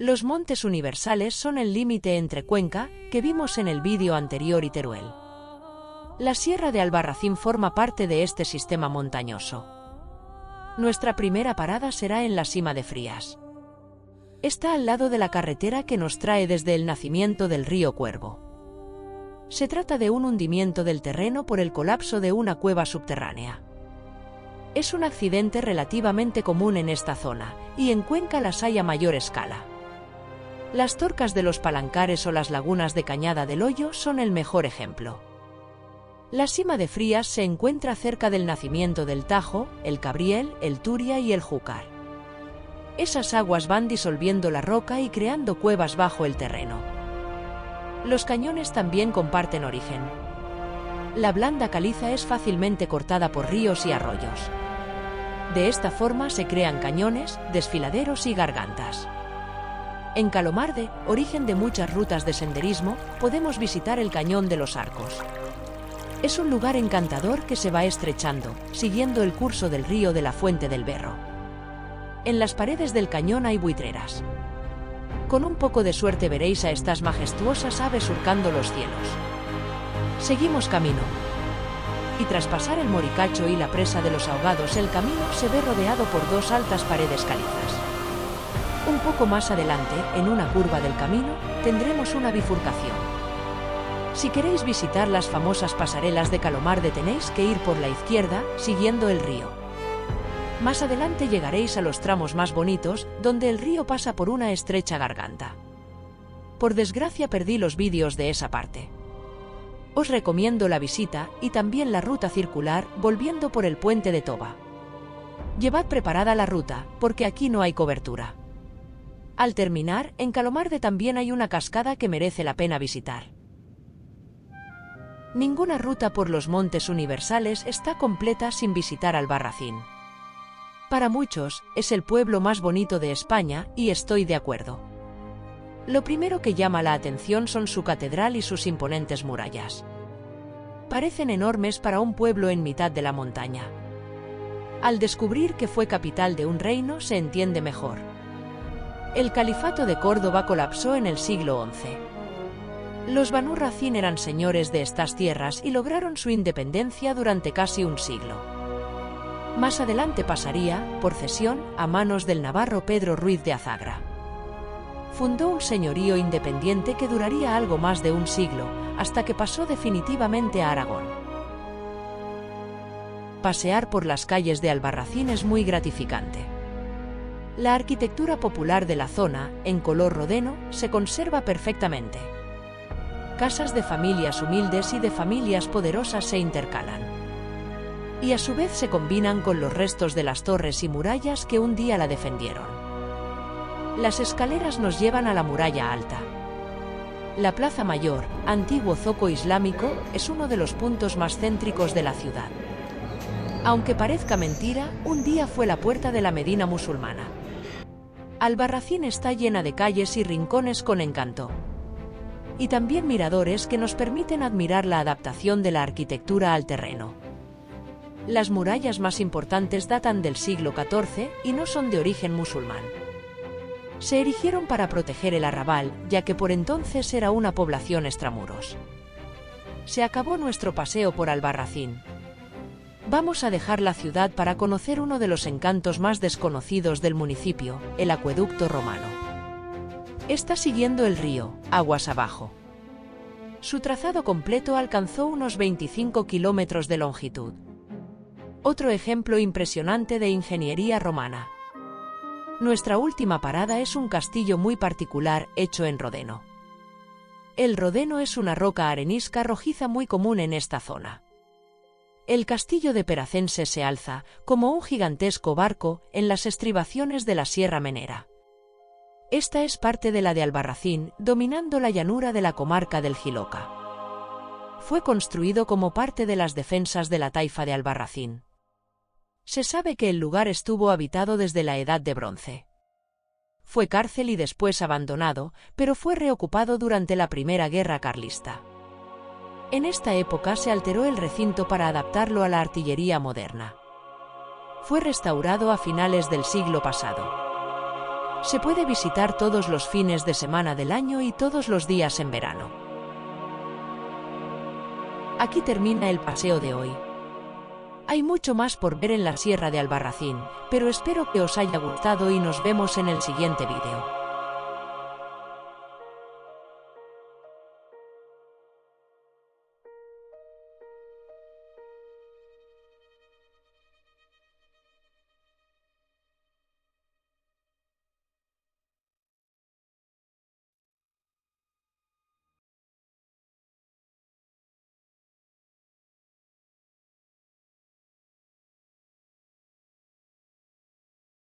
Los montes universales son el límite entre Cuenca, que vimos en el vídeo anterior, y Teruel. La Sierra de Albarracín forma parte de este sistema montañoso. Nuestra primera parada será en la Sima de Frías. Está al lado de la carretera que nos trae desde el nacimiento del río Cuervo. Se trata de un hundimiento del terreno por el colapso de una cueva subterránea. Es un accidente relativamente común en esta zona, y en Cuenca las hay a mayor escala. Las Torcas de los Palancares o las lagunas de Cañada del Hoyo son el mejor ejemplo. La Sima de Frías se encuentra cerca del nacimiento del Tajo, el Cabriel, el Turia y el Júcar. Esas aguas van disolviendo la roca y creando cuevas bajo el terreno. Los cañones también comparten origen. La blanda caliza es fácilmente cortada por ríos y arroyos. De esta forma se crean cañones, desfiladeros y gargantas. En Calomarde, origen de muchas rutas de senderismo, podemos visitar el Cañón de los Arcos. Es un lugar encantador que se va estrechando, siguiendo el curso del río de la Fuente del Berro. En las paredes del cañón hay buitreras. Con un poco de suerte veréis a estas majestuosas aves surcando los cielos. Seguimos camino. Y tras pasar el Moricacho y la presa de los Ahogados, el camino se ve rodeado por dos altas paredes calizas. Un poco más adelante, en una curva del camino, tendremos una bifurcación. Si queréis visitar las famosas pasarelas de Calomarde tenéis que ir por la izquierda, siguiendo el río. Más adelante llegaréis a los tramos más bonitos, donde el río pasa por una estrecha garganta. Por desgracia perdí los vídeos de esa parte. Os recomiendo la visita y también la ruta circular, volviendo por el puente de Toba. Llevad preparada la ruta, porque aquí no hay cobertura. Al terminar, en Calomarde también hay una cascada que merece la pena visitar. Ninguna ruta por los montes universales está completa sin visitar Albarracín. Para muchos, es el pueblo más bonito de España, y estoy de acuerdo. Lo primero que llama la atención son su catedral y sus imponentes murallas. Parecen enormes para un pueblo en mitad de la montaña. Al descubrir que fue capital de un reino se entiende mejor. El califato de Córdoba colapsó en el siglo XI. Los Banú Racín eran señores de estas tierras y lograron su independencia durante casi un siglo. Más adelante pasaría, por cesión, a manos del navarro Pedro Ruiz de Azagra. Fundó un señorío independiente que duraría algo más de un siglo, hasta que pasó definitivamente a Aragón. Pasear por las calles de Albarracín es muy gratificante. La arquitectura popular de la zona, en color rodeno, se conserva perfectamente. Casas de familias humildes y de familias poderosas se intercalan. Y a su vez se combinan con los restos de las torres y murallas que un día la defendieron. Las escaleras nos llevan a la muralla alta. La Plaza Mayor, antiguo zoco islámico, es uno de los puntos más céntricos de la ciudad. Aunque parezca mentira, un día fue la puerta de la Medina musulmana. Albarracín está llena de calles y rincones con encanto. Y también miradores que nos permiten admirar la adaptación de la arquitectura al terreno. Las murallas más importantes datan del siglo XIV y no son de origen musulmán. Se erigieron para proteger el arrabal, ya que por entonces era una población extramuros. Se acabó nuestro paseo por Albarracín. Vamos a dejar la ciudad para conocer uno de los encantos más desconocidos del municipio, el acueducto romano. Está siguiendo el río, aguas abajo. Su trazado completo alcanzó unos 25 kilómetros de longitud. Otro ejemplo impresionante de ingeniería romana. Nuestra última parada es un castillo muy particular, hecho en rodeno. El rodeno es una roca arenisca rojiza muy común en esta zona. El castillo de Peracense se alza, como un gigantesco barco, en las estribaciones de la Sierra Menera. Esta es parte de la de Albarracín, dominando la llanura de la comarca del Jiloca. Fue construido como parte de las defensas de la taifa de Albarracín. Se sabe que el lugar estuvo habitado desde la Edad de Bronce. Fue cárcel y después abandonado, pero fue reocupado durante la Primera Guerra Carlista. En esta época se alteró el recinto para adaptarlo a la artillería moderna. Fue restaurado a finales del siglo pasado. Se puede visitar todos los fines de semana del año y todos los días en verano. Aquí termina el paseo de hoy. Hay mucho más por ver en la Sierra de Albarracín, pero espero que os haya gustado y nos vemos en el siguiente vídeo.